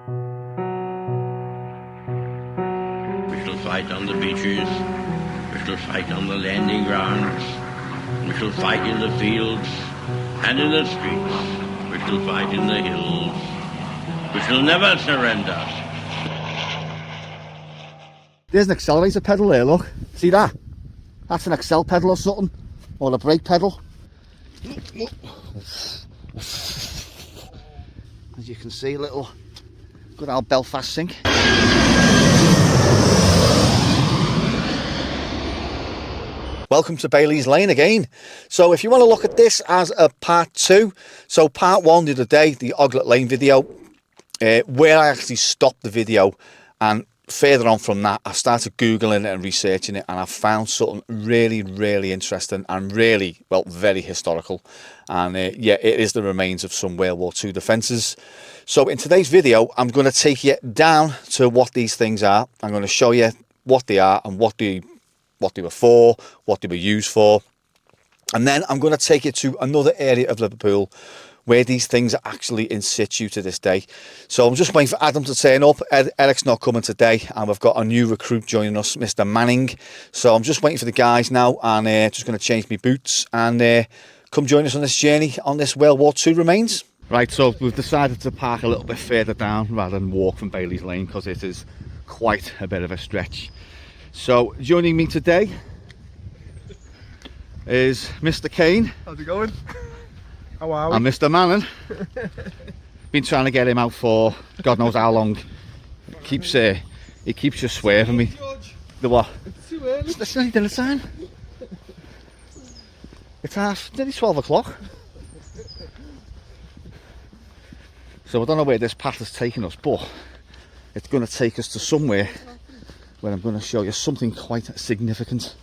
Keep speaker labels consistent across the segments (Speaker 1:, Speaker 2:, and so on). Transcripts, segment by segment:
Speaker 1: We shall fight on the beaches, we shall fight on the landing grounds, we shall fight in the fields and in the streets, we shall fight in the hills, we shall never surrender.
Speaker 2: There's an accelerator pedal there, look. See that? That's an accel pedal or something, or a brake pedal. As you can see, a little good old Belfast sink. Welcome to Bailey's Lane again. So if you want to look at this as a part 2, so part 1 the other day, the Oglet Lane video, where I actually stopped the video, and further on from that I started googling it and researching it, and I found something really interesting and really, well, very historical. And yeah, it is the remains of some World War II defences. So in today's video I'm going to take you down to what these things are. I'm going to show you what they are and what they were for, what they were used for, and then I'm going to take you to another area of Liverpool where these things are actually in situ to this day. So I'm just waiting for Adam to turn up. Eric's not coming today, and we've got a new recruit joining us, Mr. Manning. So I'm just waiting for the guys now, and just going to change my boots and come join us on this journey on this World War II remains. Right, so we've decided to park a little bit further down rather than walk from Bailey's Lane, because it is quite a bit of a stretch. So joining me today is Mr. Kane.
Speaker 3: How's it going? How are we?
Speaker 2: And Mr. Manning. Been trying to get him out for God knows how long. He keeps just swerving me. The what?
Speaker 3: It's too early.
Speaker 2: It's nearly dinner time. It's nearly 12 o'clock. So I don't know where this path is taking us, but it's going to take us to somewhere where I'm going to show you something quite significant.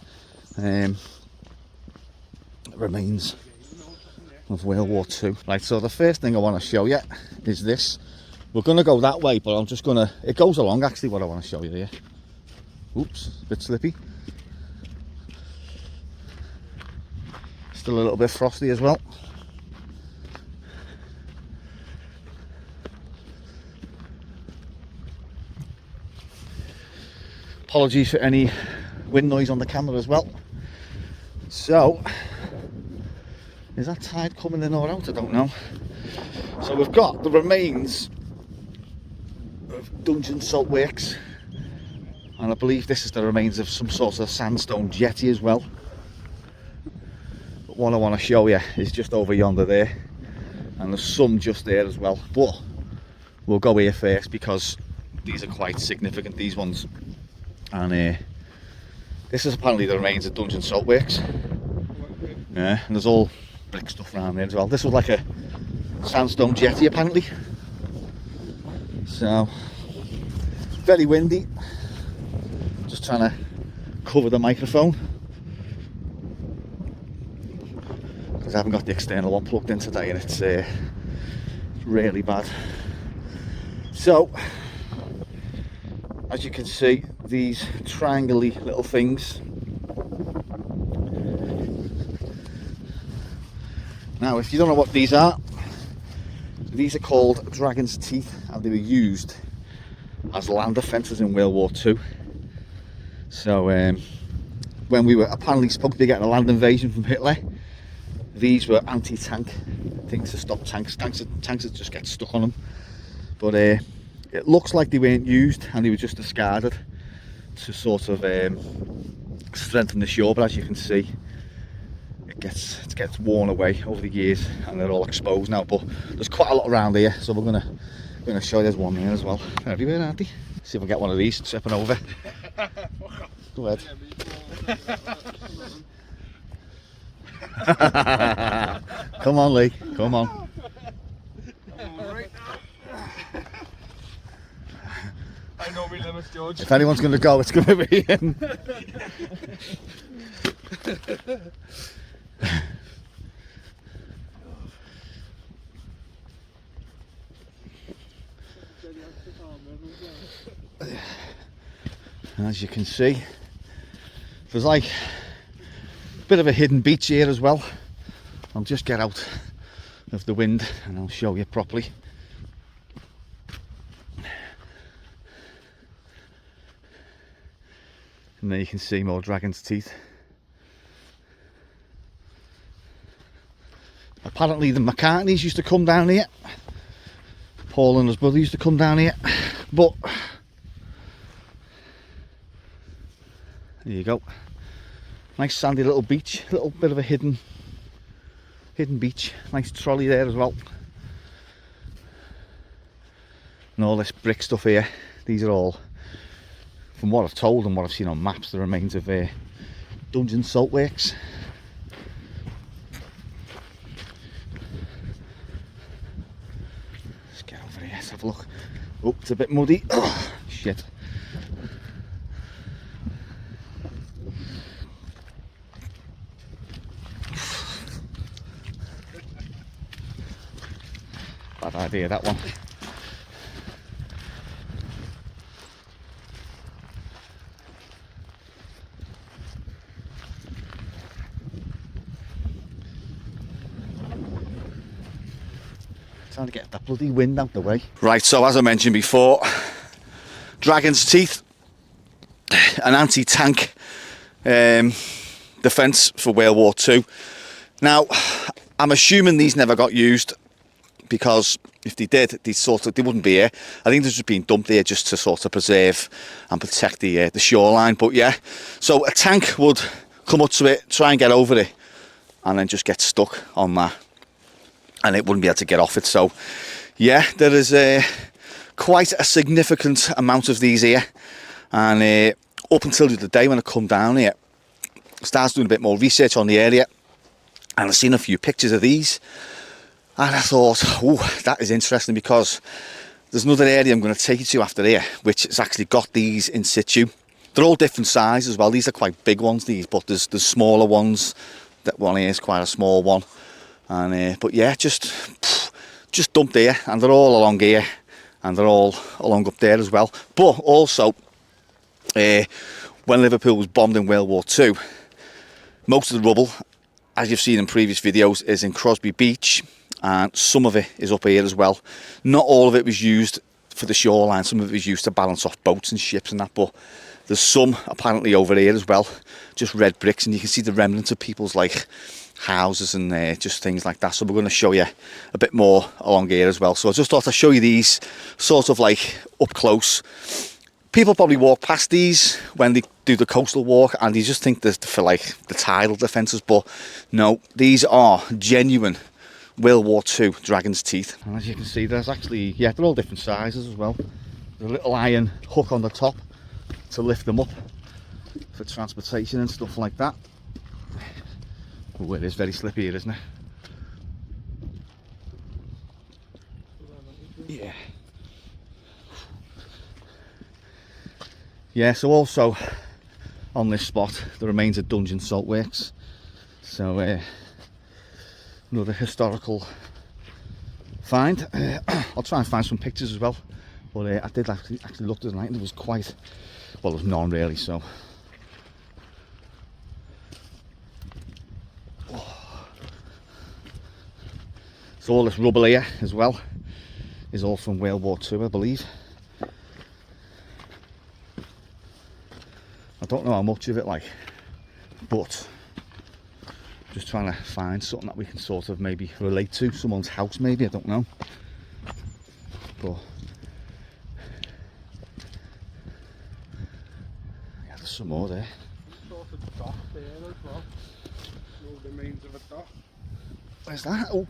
Speaker 2: Remains of World War II. Right, so the first thing I want to show you is this. We're going to go that way, but I'm just going to, it goes along actually what I want to show you here. Oops, a bit slippy. Still a little bit frosty as well. Apologies for any wind noise on the camera as well. So, is that tide coming in or out? I don't know. So we've got the remains of Dungeon Salt Works, and I believe this is the remains of some sort of sandstone jetty as well. But what I want to show you is just over yonder there, and there's some just there as well. But we'll go here first because these are quite significant, these ones. And this is apparently the remains of Dungeon Salt Works. Yeah, and there's all brick stuff around there as well. This was like a sandstone jetty apparently. So, very windy. Just trying to cover the microphone because I haven't got the external one plugged in today, and it's really bad. So, as you can see, these triangle-y little things. Now, if you don't know what these are called dragon's teeth, and they were used as land defences in World War II. So when we were apparently supposed to be getting a land invasion from Hitler, these were anti-tank things to stop tanks. Tanks would just get stuck on them. But it looks like they weren't used, and they were just discarded to sort of strengthen the shore. But as you can see, it gets worn away over the years, and they're all exposed now. But there's quite a lot around here, so we're gonna show you. There's one there as well. They're everywhere, aren't they? See if I can get one of these tripping over. Go ahead. Come on, Lee. Come on.
Speaker 3: I know my limits, George.
Speaker 2: If anyone's going to go, it's going to be him. As you can see, there's like a bit of a hidden beach here as well. I'll just get out of the wind and I'll show you properly. And there you can see more dragon's teeth. Apparently the McCartneys used to come down here. Paul and his brother used to come down here. But there you go. Nice sandy little beach, a little bit of a hidden beach. Nice trolley there as well. And all this brick stuff here. These are all, from what I've told and what I've seen on maps, the remains of Dungeon Salt Works. Let's get over here, let's have a look. Oh, it's a bit muddy. Oh, shit. Bad idea, that one. Trying to get that bloody wind out the way. Right, so as I mentioned before, dragon's teeth, an anti-tank defence for World War II. Now, I'm assuming these never got used, because if they did, they wouldn't be here. I think they're just being dumped here just to sort of preserve and protect the shoreline. But yeah, so a tank would come up to it, try and get over it, and then just get stuck on that, and it wouldn't be able to get off it. So yeah, there is quite a significant amount of these here, and up until the day when I come down here, I started doing a bit more research on the area, and I've seen a few pictures of these. And I thought, oh, that is interesting, because there's another area I'm going to take you to after here, which has actually got these in situ. They're all different sizes as well. These are quite big ones, these, but there's smaller ones. That one here is quite a small one. And but yeah, just dumped here, and they're all along here, and they're all along up there as well. But also, when Liverpool was bombed in World War II, most of the rubble, as you've seen in previous videos, is in Crosby Beach. And some of it is up here as well. Not all of it was used for the shoreline. Some of it was used to balance off boats and ships and that. But there's some apparently over here as well. Just red bricks, and you can see the remnants of people's like houses and just things like that. So we're going to show you a bit more along here as well. So I just thought I'd show you these sort of like up close. People probably walk past these when they do the coastal walk, and you just think they're for like the tidal defences. But no, these are genuine World War II dragon's teeth. And as you can see, there's actually, yeah, they're all different sizes as well. There's a little iron hook on the top to lift them up for transportation and stuff like that. Oh, it is very slippy here, isn't it? Yeah. Yeah, so also on this spot, the remains of Dungeon Salt Works. So, another historical find. I'll try and find some pictures as well, but I did actually look the other night, and there was quite, well, there's none really. So so all this rubble here as well is all from World War II, I believe. I don't know how much of it, like, but just trying to find something that we can sort of maybe relate to. Someone's house maybe, I don't know. But yeah, there's some more there.
Speaker 3: Sort of dock there as well. No remains of a dock.
Speaker 2: Where's that? Oh.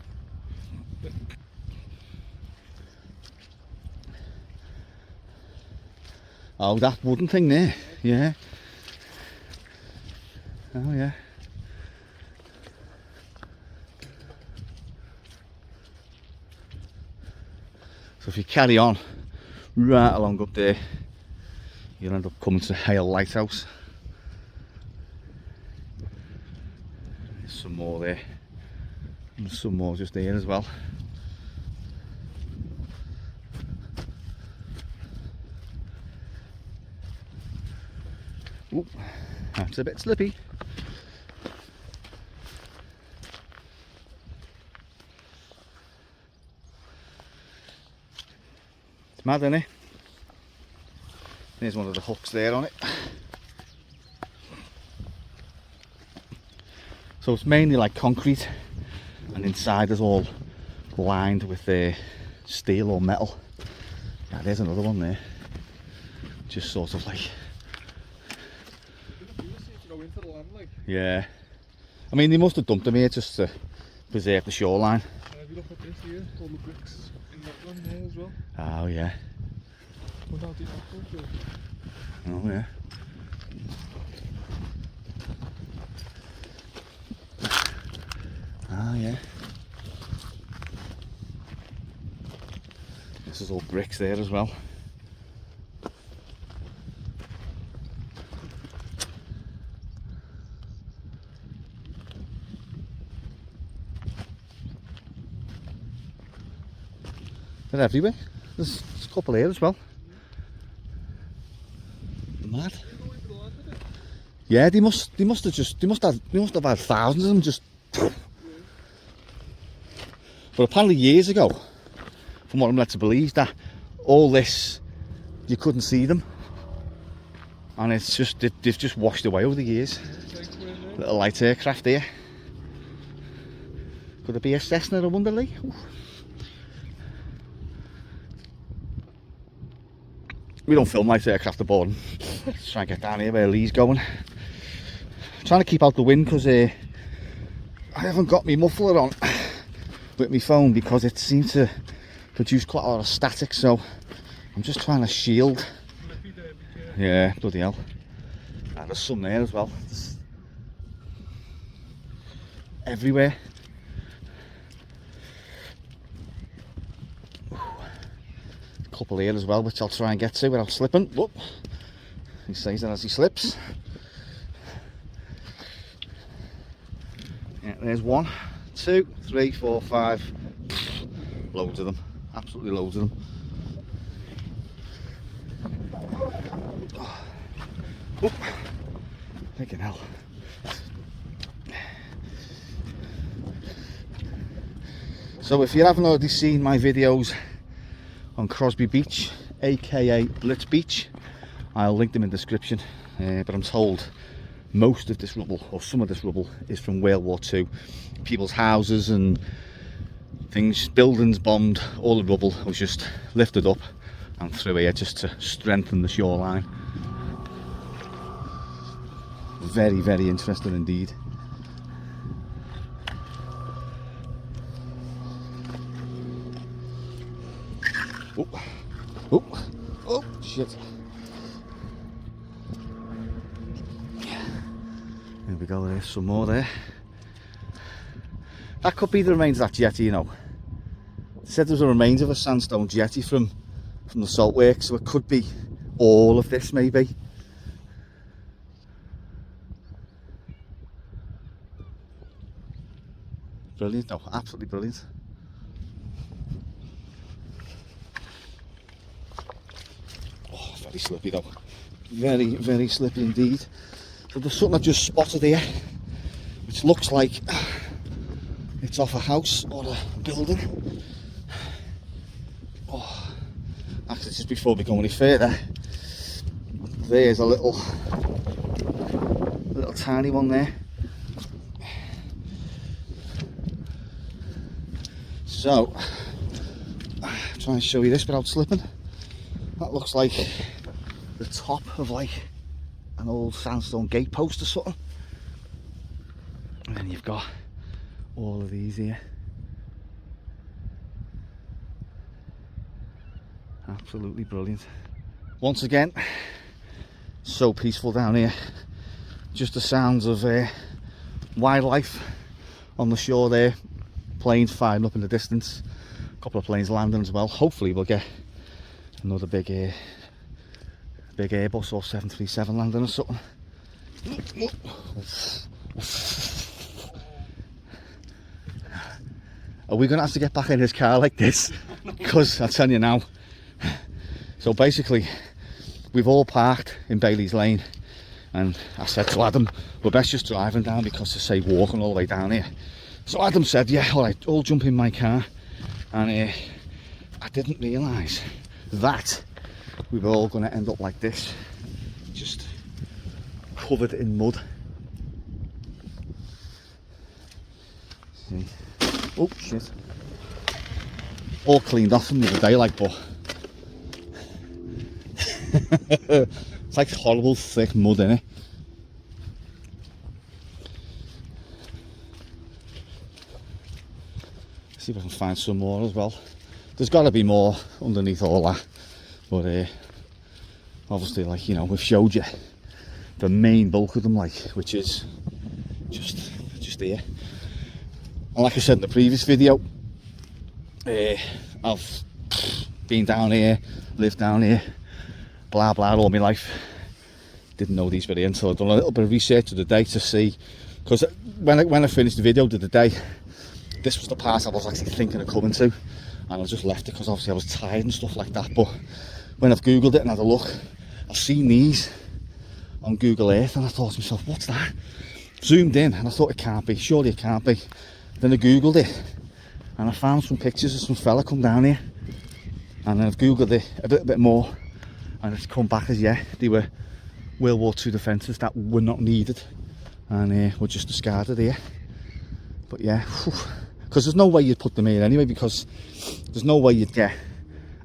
Speaker 2: Oh, that wooden thing there. Yeah. Oh yeah. So if you carry on right along up there, you'll end up coming to Hale Lighthouse. There's some more there, and there's some more just there as well. Ooh, that's a bit slippy. It's mad, isn't it? There's one of the hooks there on it. So it's mainly like concrete, and inside is all lined with steel or metal. Yeah, there's another one there. Just sort of like, yeah. I mean, they must have dumped them here just to preserve the shoreline.
Speaker 3: And if you look at this here, all the bricks in that one there as well.
Speaker 2: Oh yeah.
Speaker 3: Without the apple,
Speaker 2: Oh yeah. Oh yeah. This is all bricks there as well. They're everywhere. There's a couple here as well. Mad. Yeah, they must have had thousands of them just. But apparently years ago, from what I'm led to believe, that all this, you couldn't see them, and it's just they've just washed away over the years. Little light aircraft here. Could it be a Cessna or Wonderly? We don't film light aircraft aboard. Let's try and get down here where Lee's going. I'm trying to keep out the wind because I haven't got my muffler on with my phone because it seems to produce quite a lot of static, so I'm just trying to shield. Yeah, bloody hell. And there's some there as well. It's everywhere. A couple here as well, which I'll try and get to without slipping. Whoop. He says that as he slips. Yeah, there's 1, 2, 3, 4, 5. Loads of them. Absolutely loads of them. Oh. Freaking hell. So if you haven't already seen my videos on Crosby Beach, aka Blitz Beach, I'll link them in the description. But I'm told most of this rubble, or some of this rubble, is from World War II. People's houses and things, buildings bombed, all the rubble was just lifted up and through here just to strengthen the shoreline. Very, very interesting indeed. Oh, oh, oh, shit. There we go, there's some more there. That could be the remains of that jetty, you know. They said there was a remains of a sandstone jetty from the salt works, so it could be all of this maybe. Brilliant, no, absolutely brilliant. Oh, very slippy though. Very, very slippy indeed. So there's something I just spotted here, which looks like it's off a house or a building. Oh, actually, just before we go any further, there's a little tiny one there. So, try and show you this without slipping. That looks like the top of like an old sandstone gate post or something. And then you've got all of these here. Absolutely brilliant. Once again, so peaceful down here. Just the sounds of wildlife on the shore there. Planes firing up in the distance. A couple of planes landing as well. Hopefully we'll get another big Airbus or 737 landing or something. Are we going to have to get back in his car like this? Because I tell you now. So basically, we've all parked in Bailey's Lane, and I said to Adam, we're best just driving down because to say walking all the way down here. So Adam said, yeah, all right, all jump in my car. And I didn't realise that we were all going to end up like this, just covered in mud. see. Oh shit! All cleaned off from the other day, like, but it's like horrible thick mud in it. See if I can find some more as well. There's got to be more underneath all that, but obviously, like, you know, we've showed you the main bulk of them, like, which is just here. And like I said in the previous video, I've been down here, lived down here, blah blah all my life. Didn't know these very until I've done a little bit of research of the day to see, because when I finished the video the other day, this was the part I was actually thinking of coming to, and I just left it because obviously I was tired and stuff like that. But when I've googled it and had a look, I've seen these on Google Earth, and I thought to myself, what's that? Zoomed in and I thought, it can't be, surely it can't be. Then I googled it and I found some pictures of some fella come down here, and then I've googled it a bit more, and it's come back as, yeah, they were World War II defences that were not needed and were just discarded here. But yeah, because there's no way you'd put them in anyway, because there's no way you'd get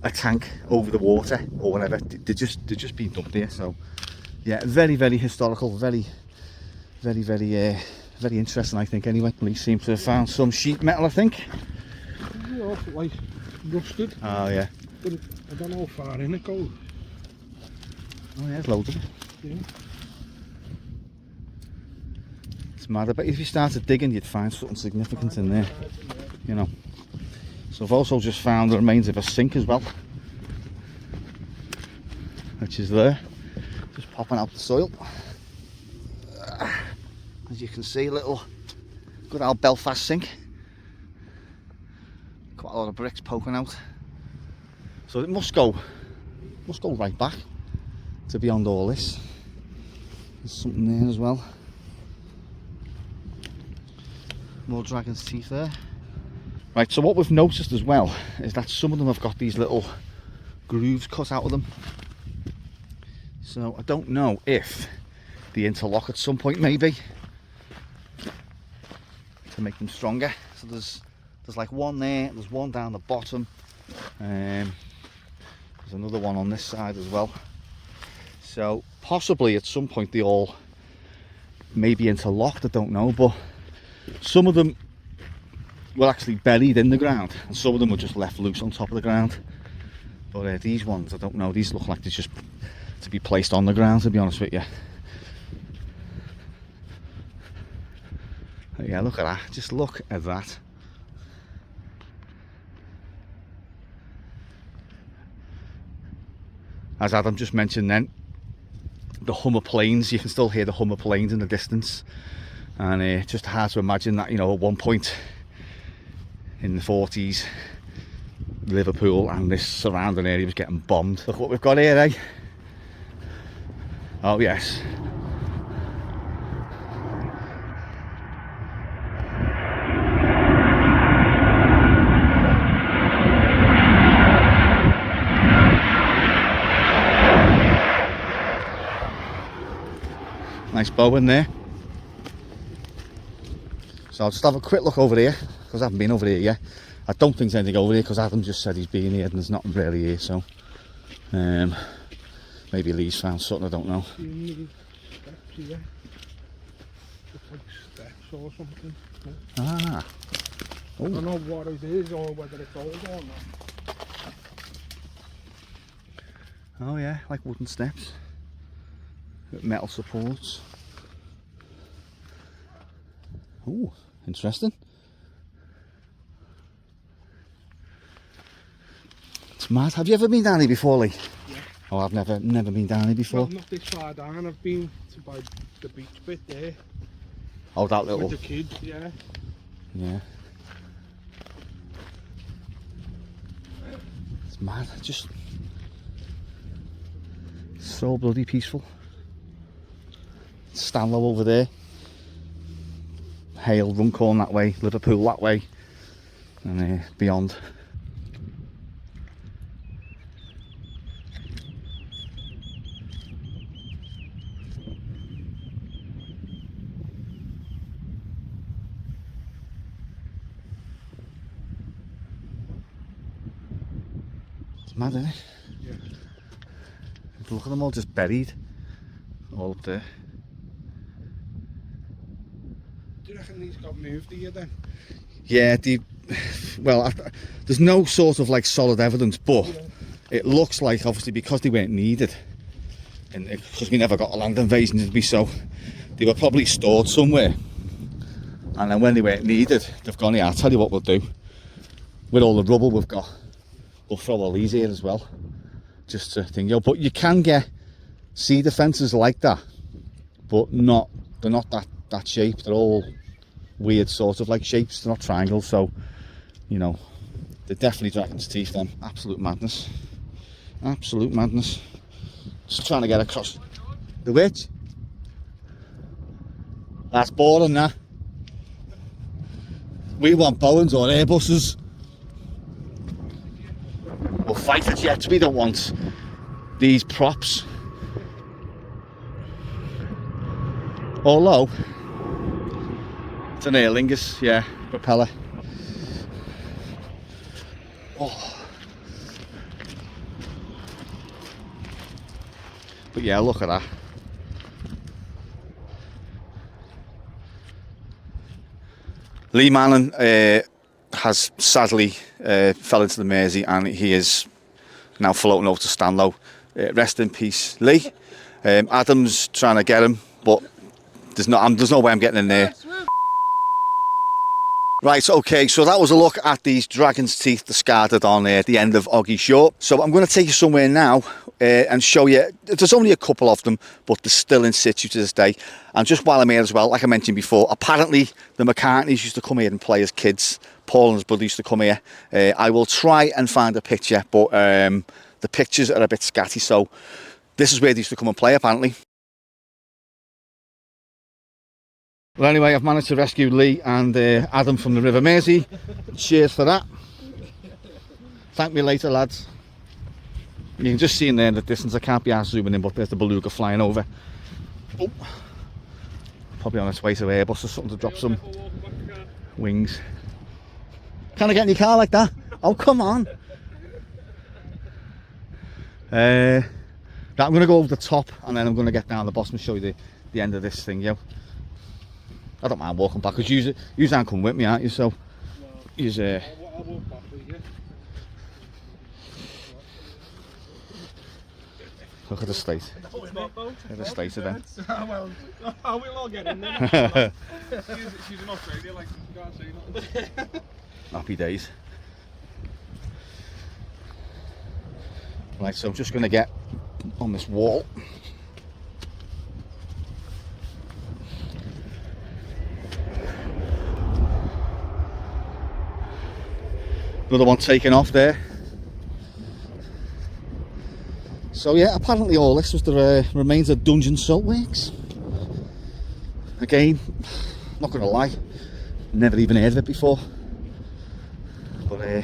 Speaker 2: a tank over the water or whatever. They're just being dumped here. So yeah, very historical, very interesting, I think. Anyway, police seem to have found some sheet metal, I think.
Speaker 3: Yeah, like rusted.
Speaker 2: Oh yeah.
Speaker 3: But I don't know how far in it goes.
Speaker 2: Oh yeah, there's loads of it.
Speaker 3: Yeah.
Speaker 2: It's mad. I bet if you started digging, you'd find something significant in there, you know. So I've also just found the remains of a sink as well, which is there, just popping out the soil. As you can see, a little good old Belfast sink. Quite a lot of bricks poking out. So it must go right back to beyond all this. There's something there as well. More dragon's teeth there. Right, so what we've noticed as well is that some of them have got these little grooves cut out of them. So I don't know if they interlock at some point, maybe, to make them stronger. So there's like one there, there's one down the bottom, there's another one on this side as well. So possibly at some point they all may be interlocked, I don't know, but some of them were actually buried in the ground and some of them were just left loose on top of the ground. But these ones, I don't know, these look like they're just to be placed on the ground, to be honest with you. Yeah, look at that, just look at that. As Adam just mentioned then, the Hummer planes, you can still hear the Hummer planes in the distance, and it's just hard to imagine that, you know, at one point in the 40s Liverpool and this surrounding area was getting bombed. Look what we've got here, eh? Oh yes. Nice bow in there. So I'll just have a quick look over here, because I haven't been over here yet. I don't think there's anything over here, because Adam just said he's been here and there's nothing really here, so maybe Lee's found something, I don't know.
Speaker 3: Steps here. Looks like steps or something.
Speaker 2: Ah.
Speaker 3: I don't know what it is or whether it's old or not.
Speaker 2: Oh yeah, like wooden steps. Metal supports. Oh, interesting. It's mad. Have you ever been down here before, Lee?
Speaker 3: Yeah.
Speaker 2: Oh, I've never been down here before.
Speaker 3: Well, not this far down. I've been to by the beach bit there.
Speaker 2: Oh, that little.
Speaker 3: With the kids, yeah.
Speaker 2: Yeah. It's mad. Just so bloody peaceful. Stanlow over there. Hale, Runcorn that way, Liverpool that way, and beyond. Mad, isn't it?
Speaker 3: Yeah.
Speaker 2: Look at them all just buried. All up there.
Speaker 3: Do you reckon these got moved here then?
Speaker 2: Yeah, well, there's no sort of like solid evidence, but it looks like obviously because they weren't needed, and because we never got a land invasion, did we? So they were probably stored somewhere, and then when they weren't needed, they've gone, yeah, I'll tell you what we'll do. With all the rubble we've got, we'll throw all these here as well, just to think, but you can get sea defences like that, but they're not that shape. They're all weird sort of like shapes. They're not triangles, so they're definitely dragon's teeth. Them absolute madness, just trying to get across the witch. That's boring, that. We want Boeings or Airbuses or fighter jets. We don't want these props. Although it's an Aer Lingus, yeah, propeller. Oh. But yeah, look at that. Lee Manning has sadly fell into the Mersey, and he is now floating over to Stanlow. Rest in peace, Lee. Adam's trying to get him, but there's no way I'm getting in there. Right, okay, so that was a look at these dragon's teeth discarded on the end of Oggy Shore. So I'm going to take you somewhere now and show you. There's only a couple of them, but they're still in situ to this day. And just while I'm here as well, like I mentioned before, apparently the McCartneys used to come here and play as kids. Paul and his brother used to come here. I will try and find a picture, but the pictures are a bit scatty, so this is where they used to come and play apparently. Well, anyway, I've managed to rescue Lee and Adam from the River Mersey. Cheers for that. Thank me later, lads. You can just see in there in the distance. I can't be arsed zooming in, but there's the beluga flying over. Oh. Probably on its way to Airbus or something to drop some wings. Can I get in your car like that? Oh, come on. Right, I'm going to go over the top and then I'm going to get down the bottom and show you the end of this thing, yo. I don't mind walking back, because you aren't coming with me, aren't you? So, I'll walk back with you. Look at the state. Look at the state of them.
Speaker 3: Well, we'll all get in there. She's in Australia, like, you can't say nothing.
Speaker 2: Happy days. Right, so I'm just going to get on this wall. Another one taken off there. So yeah, apparently all this was the remains of Dungeon Saltworks. Again, not gonna lie, never even heard of it before. But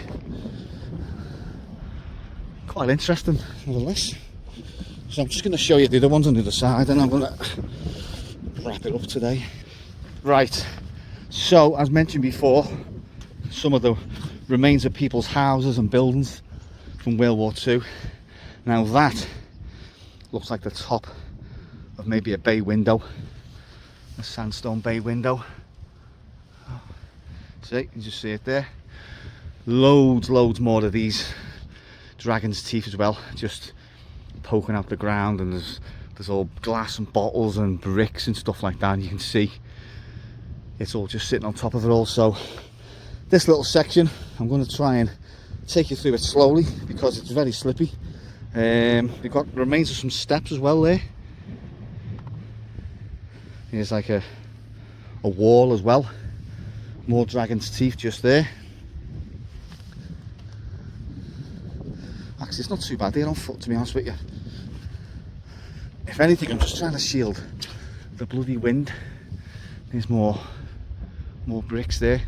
Speaker 2: quite interesting nevertheless. So I'm just gonna show you the other ones on the other side and I'm gonna wrap it up today. Right, so as mentioned before, some of the remains of people's houses and buildings from World War II. Now that looks like the top of maybe a bay window, a sandstone bay window. See, you can just see it there. Loads more of these dragon's teeth as well, just poking out the ground, and there's all glass and bottles and bricks and stuff like that, and you can see it's all just sitting on top of it all. So this little section, I'm going to try and take you through it slowly because it's very slippy. We've got remains of some steps as well there. Here's like a wall as well. More dragon's teeth just there. Actually, it's not too bad here on foot, to be honest with you. If anything, I'm just trying to shield the bloody wind. There's more bricks there.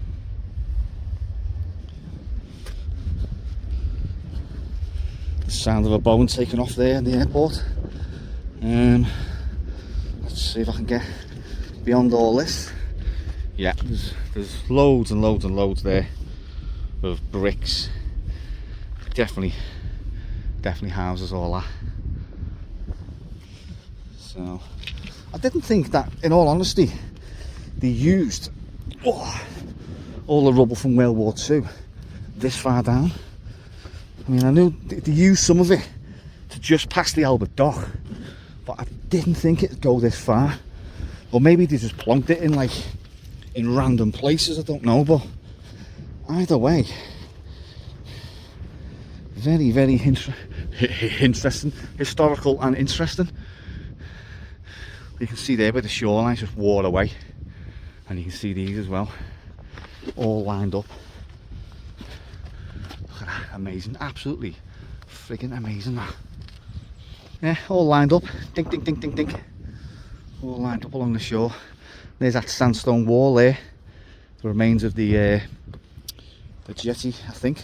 Speaker 2: The sound of a bone taken off there in the airport. Let's see if I can get beyond all this. Yeah, there's loads and loads there of bricks. Definitely definitely houses all that. So I didn't think that, in all honesty, they used all the rubble from World War II this far down. I mean, I knew they used some of it to just past the Albert Dock, but I didn't think it'd go this far. Or maybe they just plonked it in, like, in random places, I don't know. But either way, very, very interesting, historical and interesting. You can see there where the shoreline's just wore away, and you can see these as well, all lined up. Look at that, amazing, absolutely friggin' amazing that. Yeah, all lined up, dink, dink, dink, dink, dink, all lined up along the shore. There's that sandstone wall there, the remains of the jetty, I think.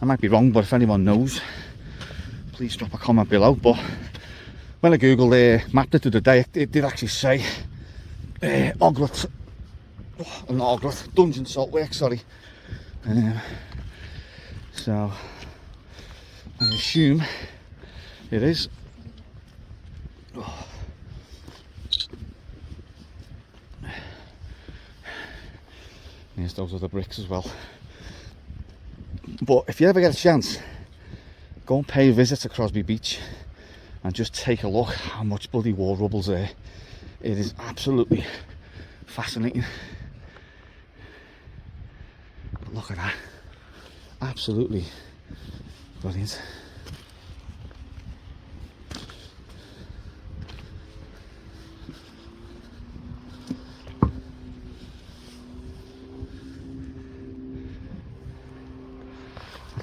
Speaker 2: I might be wrong, but if anyone knows, please drop a comment below. But when I googled mapped it the other day, it did actually say Oglet, not Oglet, Dungeon Saltworks, sorry. So I assume it is. Yes, those are the bricks as well. But if you ever get a chance, go and pay a visit to Crosby Beach and just take a look how much bloody war rubble's there. It is absolutely fascinating. But look at that, absolutely brilliant.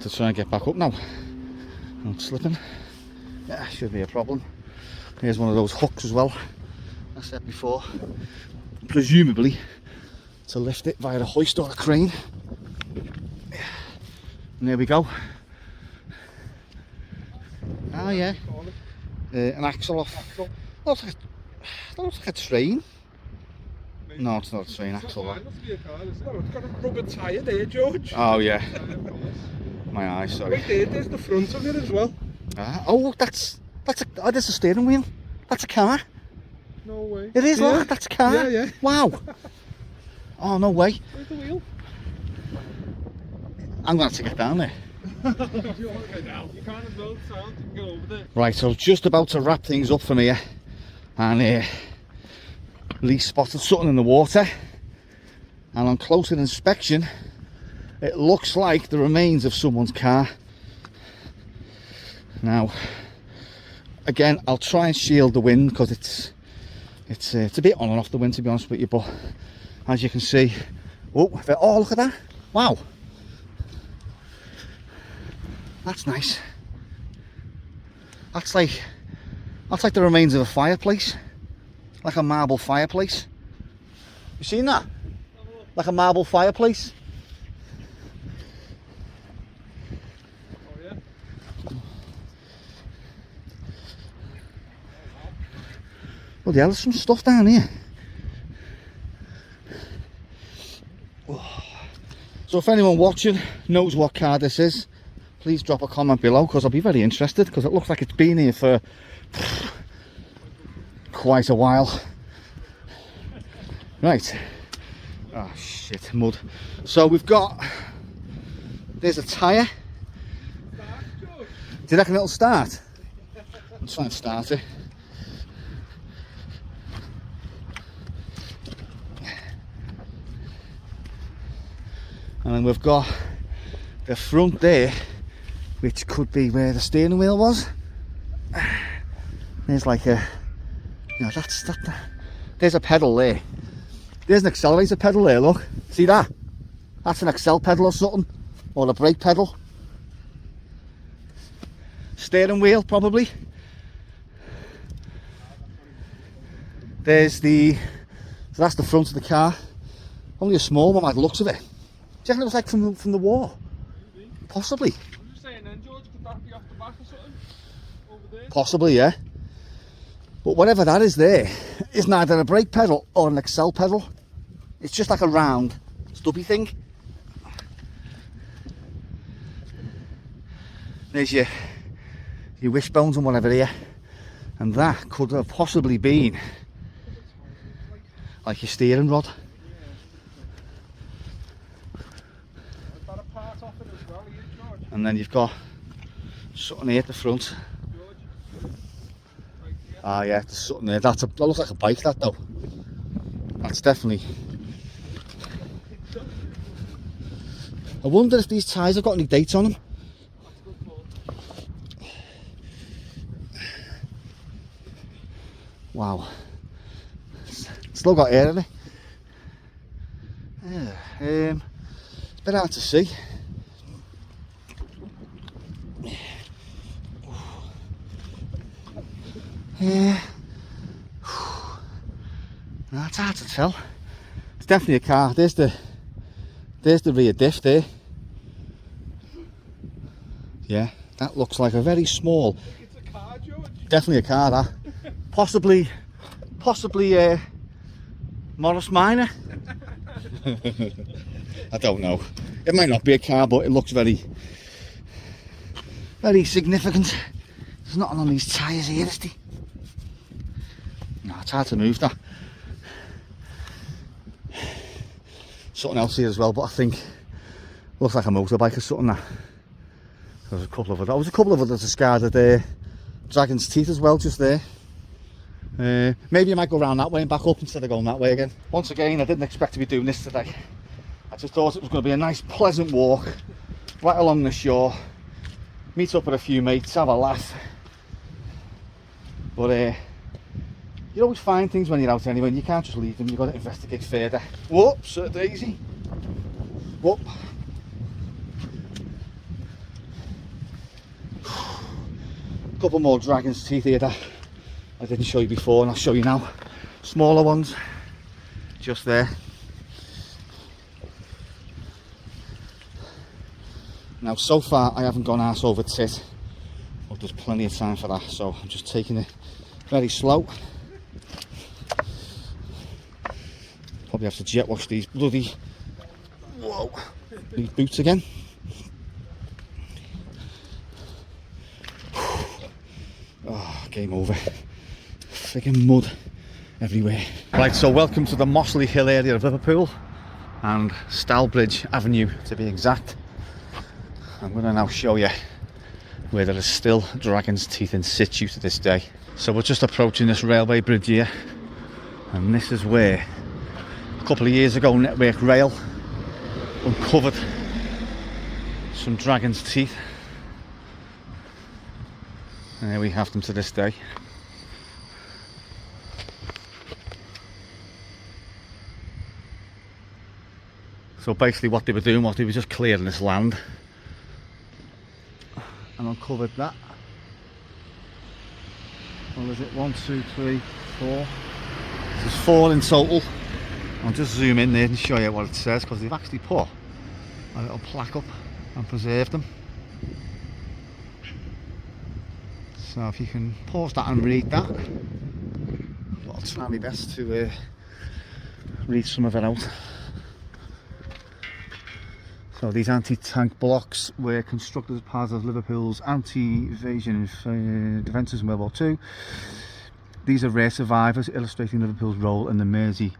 Speaker 2: To try and get back up now. I'm slipping. Yeah, should be a problem. Here's one of those hooks as well, I said before, presumably to lift it via a hoist or a crane. And there we go. Oh yeah, an axle off. Looks like a train. No, it's not a train axle.
Speaker 3: It's got a rubber tyre there, George.
Speaker 2: Oh yeah. My eyes, sorry.
Speaker 3: Right there's the front of it as well.
Speaker 2: Oh, that's a steering wheel. That's a car.
Speaker 3: No way.
Speaker 2: It is, look, that's a car.
Speaker 3: Yeah, yeah.
Speaker 2: Wow. Oh, no way.
Speaker 3: Where's the wheel?
Speaker 2: I'm going to have to get down there.
Speaker 3: You want to go down? You can't as well sound, you can go over there.
Speaker 2: Right, so just about to wrap things up from here. And Lee spotted something in the water. And on closer inspection, it looks like the remains of someone's car. Now, again, I'll try and shield the wind because it's a bit on and off the wind, to be honest with you. But as you can see, oh look at that! Wow, that's nice. That's like the remains of a fireplace, like a marble fireplace. You seen that? Like a marble fireplace. Well, yeah, there's some stuff down here. So if anyone watching knows what car this is, please drop a comment below, because I'll be very interested, because it looks like it's been here for quite a while. Right. Oh shit, mud. So we've got, there's a tyre. Do you reckon it'll start? I'm trying to start it. And then we've got the front there, which could be where the steering wheel was. There's like a, you know, there's a pedal there. There's an accelerator pedal there, look. See that? That's an accel pedal or something, or a brake pedal. Steering wheel, probably. There's the, so that's the front of the car. Only a small one by the looks of it. Do you reckon it was like from the war? Maybe. Possibly.
Speaker 3: I'm just saying then, George, could that be off the back or something? Over there?
Speaker 2: Possibly, yeah. But whatever that is there, is neither a brake pedal or an accel pedal. It's just like a round, stubby thing. There's your wishbones and whatever here. And that could have possibly been like your steering rod. And then you've got something here at the front. Ah yeah, there's something there. That looks like a bike, that though. That's definitely... I wonder if these tyres have got any dates on them. Wow. Still got air in it. Yeah, it's a bit hard to see. Yeah. That's hard to tell. It's definitely a car. There's the rear diff there. Yeah, that looks like a very small.
Speaker 3: It's a car, George.
Speaker 2: Definitely a car, that. Possibly Morris Minor. I don't know. It might not be a car, but it looks very significant. There's nothing on these tyres here, is there? No, it's hard to move that. Something else here as well, but I think looks like a motorbike or something. That there's a couple of others. There was a couple of others discarded Dragon's Teeth as well, just there. Maybe I might go around that way and back up instead of going that way again. Once again, I didn't expect to be doing this today. I just thought it was going to be a nice pleasant walk right along the shore, meet up with a few mates, have a laugh. But you always find things when you're out anyway, and you can't just leave them, you've got to investigate further. Whoops, Sir Daisy. Whoop. A couple more Dragon's Teeth here that I didn't show you before, and I'll show you now. Smaller ones, just there. Now, so far I haven't gone arse over tit, but there's plenty of time for that, so I'm just taking it very slow. Probably have to jet wash these bloody these boots again. Oh, game over. Friggin' mud everywhere. Right, so welcome to the Mosley Hill area of Liverpool and Stalbridge Avenue to be exact. I'm going to now show you where there is still Dragon's Teeth in situ to this day. So we're just approaching this railway bridge here, and this is where a couple of years ago Network Rail uncovered some Dragon's Teeth, and there we have them to this day. So basically what they were doing was they were just clearing this land and uncovered that. Well, is it 1, 2, 3, 4? There's 4 in total. I'll just zoom in there and show you what it says, because they've actually put a little plaque up and preserved them. So if you can pause that and read that. I'll try my best to read some of it out. So these anti-tank blocks were constructed as part of Liverpool's anti-invasion defences in World War II. These are rare survivors, illustrating Liverpool's role in the Mersey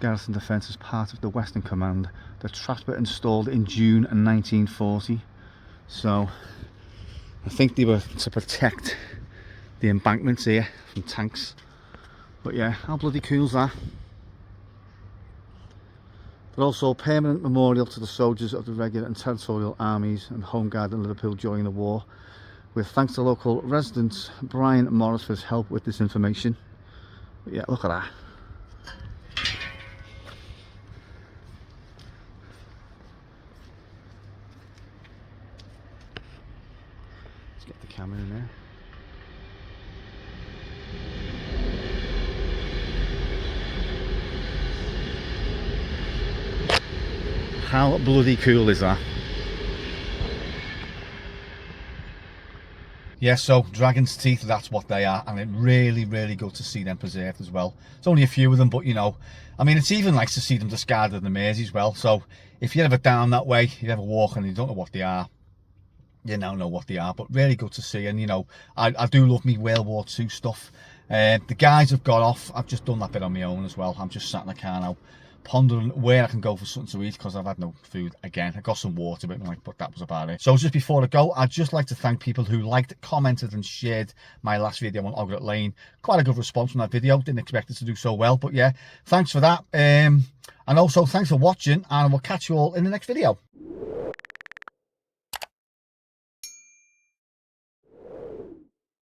Speaker 2: garrison defence as part of the Western Command. The traps were installed in June 1940. So I think they were to protect the embankments here from tanks. But yeah, how bloody cool is that? But also a permanent memorial to the soldiers of the regular and territorial armies and Home Guard in Liverpool during the war, with thanks to local residents Brian Morris for his help with this information. But yeah, look at that. Let's get the camera in there. How bloody cool is that? Yeah, so Dragon's Teeth, that's what they are, and it's really, really good to see them preserved as well. It's only a few of them, but you know, I mean, it's even nice to see them discarded in the Mersey as well. So if you're ever down that way, you ever walk and you don't know what they are, you now know what they are. But really good to see. And, you know, I do love me World War II stuff. The guys have got off. I've just done that bit on my own as well. I'm just sat in the car now, pondering where I can go for something to eat, because I've had no food again. I got some water, but that was about it. So just before I go, I'd just like to thank people who liked, commented and shared my last video on Oglet Lane. Quite a good response from that video. Didn't expect it to do so well, but yeah, thanks for that. And also thanks for watching, and we'll catch you all in the next video.